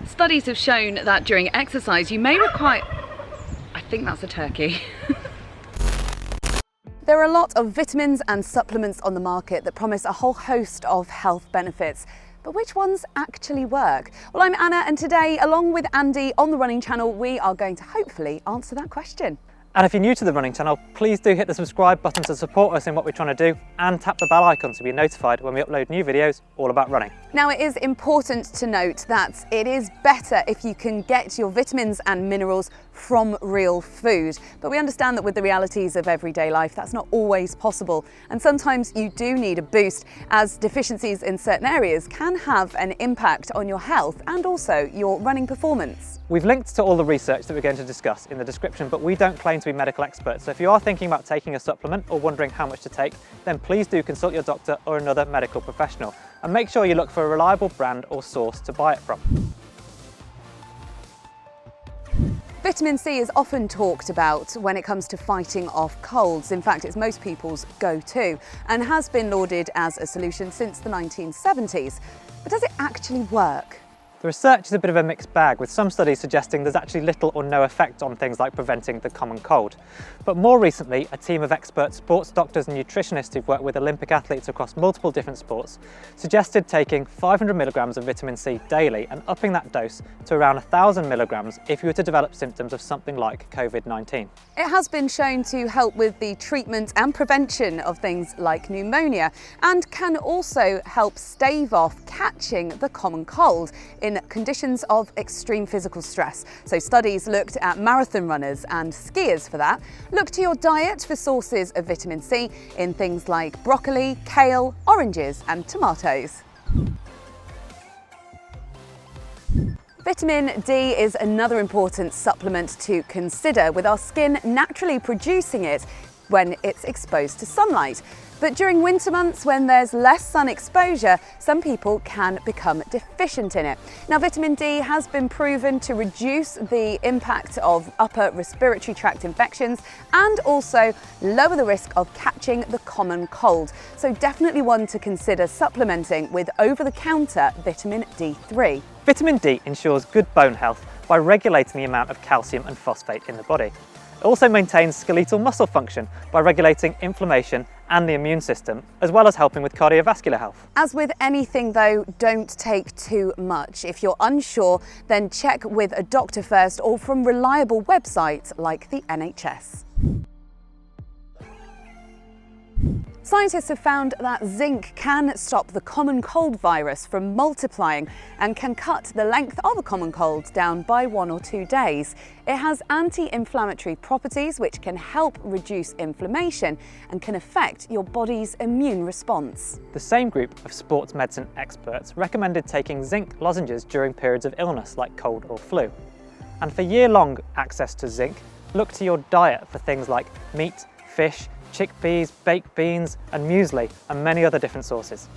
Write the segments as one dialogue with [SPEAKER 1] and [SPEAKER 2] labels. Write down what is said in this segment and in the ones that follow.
[SPEAKER 1] Studies have shown that during exercise you may require... I think that's a turkey. There are a lot of vitamins and supplements on the market that promise a whole host of health benefits. But which ones actually work? Well, I'm Anna, and today, along with Andy on the Running Channel, we are going to hopefully answer that question.
[SPEAKER 2] And if you're new to the Running Channel, please do hit the subscribe button to support us in what we're trying to do, and tap the bell icon to be notified when we upload new videos all about running.
[SPEAKER 1] Now, it is important to note that it is better if you can get your vitamins and minerals from real food. But we understand that with the realities of everyday life, that's not always possible. And sometimes you do need a boost, as deficiencies in certain areas can have an impact on your health and also your running performance.
[SPEAKER 2] We've linked to all the research that we're going to discuss in the description, but we don't claim to be medical experts. So if you are thinking about taking a supplement or wondering how much to take, then please do consult your doctor or another medical professional. And make sure you look for a reliable brand or source to buy it from.
[SPEAKER 1] Vitamin C is often talked about when it comes to fighting off colds. In fact, it's most people's go-to and has been lauded as a solution since the 1970s. But does it actually work?
[SPEAKER 2] The research is a bit of a mixed bag, with some studies suggesting there's actually little or no effect on things like preventing the common cold. But more recently, a team of expert sports doctors and nutritionists who've worked with Olympic athletes across multiple different sports suggested taking 500 milligrams of vitamin C daily and upping that dose to around 1,000 milligrams if you were to develop symptoms of something like COVID-19.
[SPEAKER 1] It has been shown to help with the treatment and prevention of things like pneumonia, and can also help stave off catching the common cold in conditions of extreme physical stress. So studies looked at marathon runners and skiers for that. Look to your diet for sources of vitamin C in things like broccoli, kale, oranges and tomatoes. Vitamin D is another important supplement to consider, with our skin naturally producing it when it's exposed to sunlight. But during winter months, when there's less sun exposure, some people can become deficient in it. Now, vitamin D has been proven to reduce the impact of upper respiratory tract infections and also lower the risk of catching the common cold. So definitely one to consider supplementing with over-the-counter vitamin D3.
[SPEAKER 2] Vitamin D ensures good bone health by regulating the amount of calcium and phosphate in the body. It also maintains skeletal muscle function by regulating inflammation and the immune system, as well as helping with cardiovascular health.
[SPEAKER 1] As with anything though, don't take too much. If you're unsure, then check with a doctor first or from reliable websites like the NHS. Scientists have found that zinc can stop the common cold virus from multiplying and can cut the length of a common cold down by 1 or 2 days. It has anti-inflammatory properties which can help reduce inflammation and can affect your body's immune response.
[SPEAKER 2] The same group of sports medicine experts recommended taking zinc lozenges during periods of illness like cold or flu. And for year-long access to zinc, look to your diet for things like meat, fish, chickpeas, baked beans and muesli, and many other different sources.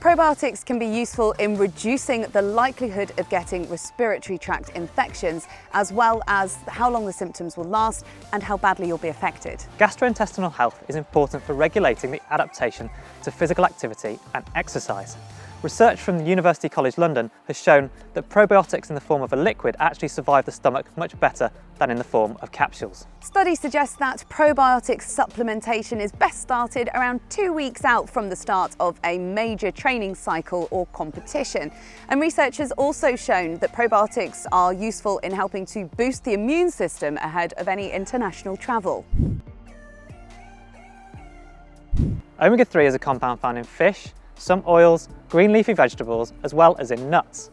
[SPEAKER 1] Probiotics can be useful in reducing the likelihood of getting respiratory tract infections, as well as how long the symptoms will last and how badly you'll be affected.
[SPEAKER 2] Gastrointestinal health is important for regulating the adaptation to physical activity and exercise. Research from the University College London has shown that probiotics in the form of a liquid actually survive the stomach much better than in the form of capsules.
[SPEAKER 1] Studies suggest that probiotics supplementation is best started around 2 weeks out from the start of a major training cycle or competition. And research has also shown that probiotics are useful in helping to boost the immune system ahead of any international travel.
[SPEAKER 2] Omega-3 is a compound found in fish, some oils, green leafy vegetables, as well as in nuts.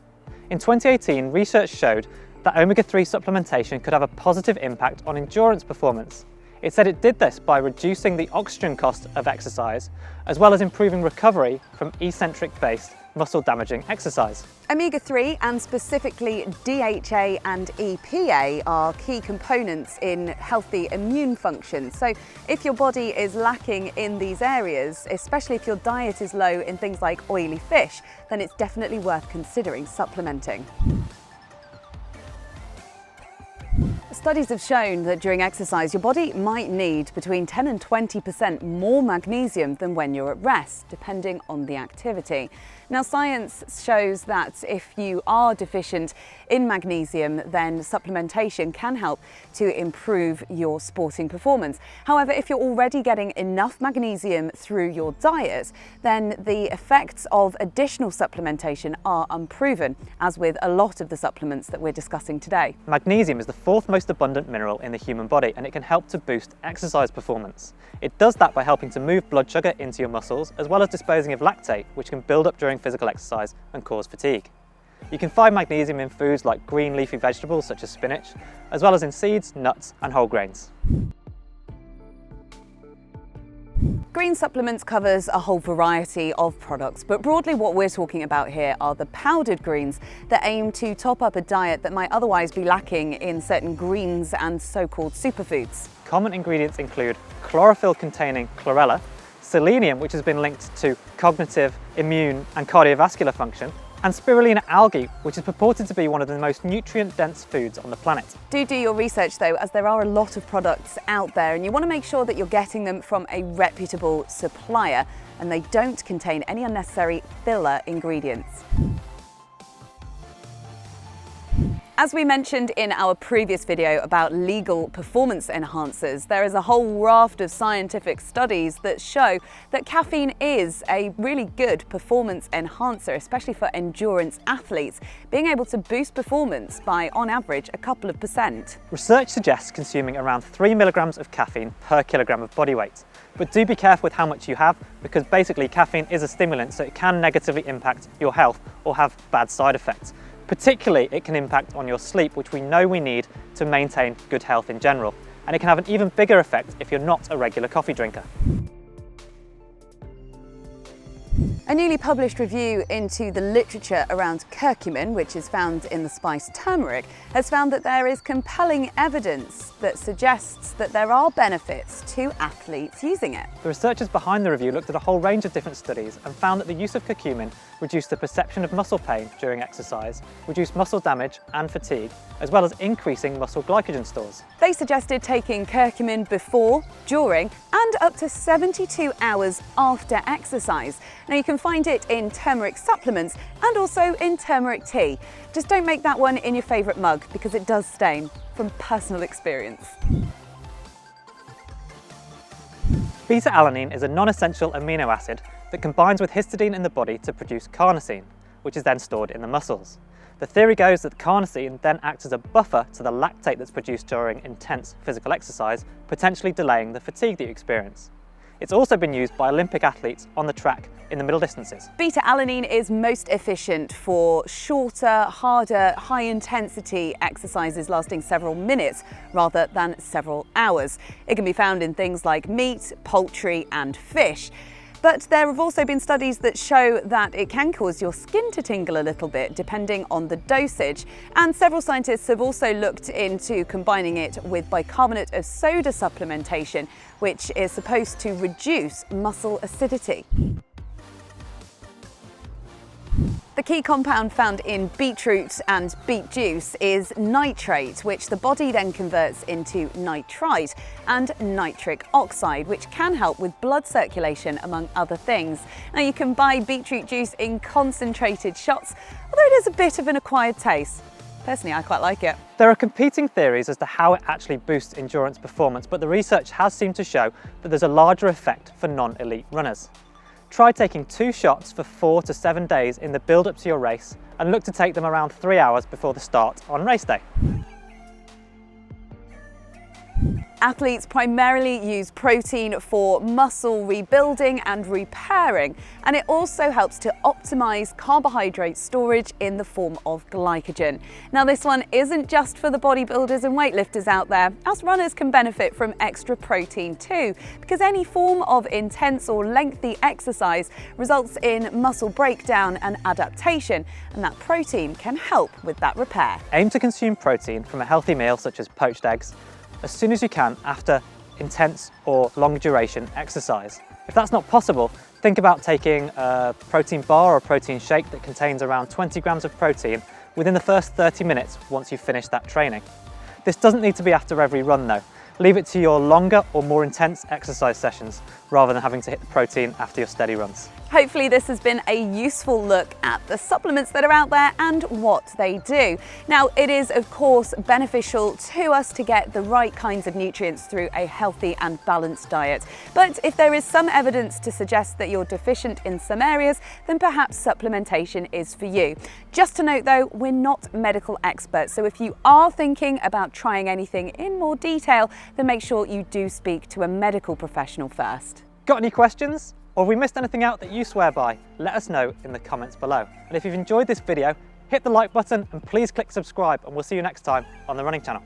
[SPEAKER 2] In 2018, research showed that omega-3 supplementation could have a positive impact on endurance performance. It said it did this by reducing the oxygen cost of exercise, as well as improving recovery from eccentric-based muscle-damaging exercise.
[SPEAKER 1] Omega-3 and specifically DHA and EPA are key components in healthy immune function. So if your body is lacking in these areas, especially if your diet is low in things like oily fish, then it's definitely worth considering supplementing. Studies have shown that during exercise, your body might need between 10 and 20% more magnesium than when you're at rest, depending on the activity. Now, science shows that if you are deficient in magnesium, then supplementation can help to improve your sporting performance. However, if you're already getting enough magnesium through your diet, then the effects of additional supplementation are unproven, as with a lot of the supplements that we're discussing today.
[SPEAKER 2] Magnesium is the fourth most abundant mineral in the human body, and it can help to boost exercise performance. It does that by helping to move blood sugar into your muscles, as well as disposing of lactate, which can build up during physical exercise and cause fatigue. You can find magnesium in foods like green leafy vegetables such as spinach, as well as in seeds, nuts and whole grains.
[SPEAKER 1] Green supplements covers a whole variety of products, but broadly what we're talking about here are the powdered greens that aim to top up a diet that might otherwise be lacking in certain greens and so-called superfoods.
[SPEAKER 2] Common ingredients include chlorophyll-containing chlorella, selenium, which has been linked to cognitive, immune and cardiovascular function, and spirulina algae, which is purported to be one of the most nutrient-dense foods on the planet.
[SPEAKER 1] Do your research though, as there are a lot of products out there and you want to make sure that you're getting them from a reputable supplier and they don't contain any unnecessary filler ingredients. As we mentioned in our previous video about legal performance enhancers, there is a whole raft of scientific studies that show that caffeine is a really good performance enhancer, especially for endurance athletes, being able to boost performance by, on average, a couple of %.
[SPEAKER 2] Research suggests consuming around 3 milligrams of caffeine per kilogram of body weight. But do be careful with how much you have, because basically caffeine is a stimulant, so it can negatively impact your health or have bad side effects. Particularly, it can impact on your sleep, which we know we need to maintain good health in general. And it can have an even bigger effect if you're not a regular coffee drinker.
[SPEAKER 1] A newly published review into the literature around curcumin, which is found in the spice turmeric, has found that there is compelling evidence that suggests that there are benefits to athletes using it.
[SPEAKER 2] The researchers behind the review looked at a whole range of different studies and found that the use of curcumin reduced the perception of muscle pain during exercise, reduced muscle damage and fatigue, as well as increasing muscle glycogen stores.
[SPEAKER 1] They suggested taking curcumin before, during, and up to 72 hours after exercise. Now you can find it in turmeric supplements and also in turmeric tea. Just don't make that one in your favourite mug because it does stain, from personal experience.
[SPEAKER 2] Beta-alanine is a non-essential amino acid that combines with histidine in the body to produce carnosine, which is then stored in the muscles. The theory goes that carnosine then acts as a buffer to the lactate that's produced during intense physical exercise, potentially delaying the fatigue that you experience. It's also been used by Olympic athletes on the track in the middle distances.
[SPEAKER 1] Beta-alanine is most efficient for shorter, harder, high-intensity exercises lasting several minutes rather than several hours. It can be found in things like meat, poultry and fish. But there have also been studies that show that it can cause your skin to tingle a little bit depending on the dosage. And several scientists have also looked into combining it with bicarbonate of soda supplementation, which is supposed to reduce muscle acidity. The key compound found in beetroot and beet juice is nitrate, which the body then converts into nitrite and nitric oxide, which can help with blood circulation, among other things. Now you can buy beetroot juice in concentrated shots, although it is a bit of an acquired taste. Personally, I quite like it.
[SPEAKER 2] There are competing theories as to how it actually boosts endurance performance, but the research has seemed to show that there's a larger effect for non-elite runners. Try taking 2 shots for 4 to 7 days in the build-up to your race and look to take them around 3 hours before the start on race day.
[SPEAKER 1] Athletes primarily use protein for muscle rebuilding and repairing, and it also helps to optimize carbohydrate storage in the form of glycogen. Now this one isn't just for the bodybuilders and weightlifters out there. Us runners can benefit from extra protein too, because any form of intense or lengthy exercise results in muscle breakdown and adaptation, and that protein can help with that repair.
[SPEAKER 2] Aim to consume protein from a healthy meal such as poached eggs as soon as you can after intense or long duration exercise. If that's not possible, think about taking a protein bar or a protein shake that contains around 20 grams of protein within the first 30 minutes once you've finished that training. This doesn't need to be after every run though. Leave it to your longer or more intense exercise sessions rather than having to hit the protein after your steady runs.
[SPEAKER 1] Hopefully this has been a useful look at the supplements that are out there and what they do. Now, it is of course beneficial to us to get the right kinds of nutrients through a healthy and balanced diet. But if there is some evidence to suggest that you're deficient in some areas, then perhaps supplementation is for you. Just to note though, we're not medical experts, so if you are thinking about trying anything in more detail, then make sure you do speak to a medical professional first.
[SPEAKER 2] Got any questions? Or have we missed anything out that you swear by? Let us know in the comments below. And if you've enjoyed this video, hit the like button and please click subscribe, and we'll see you next time on the Running Channel.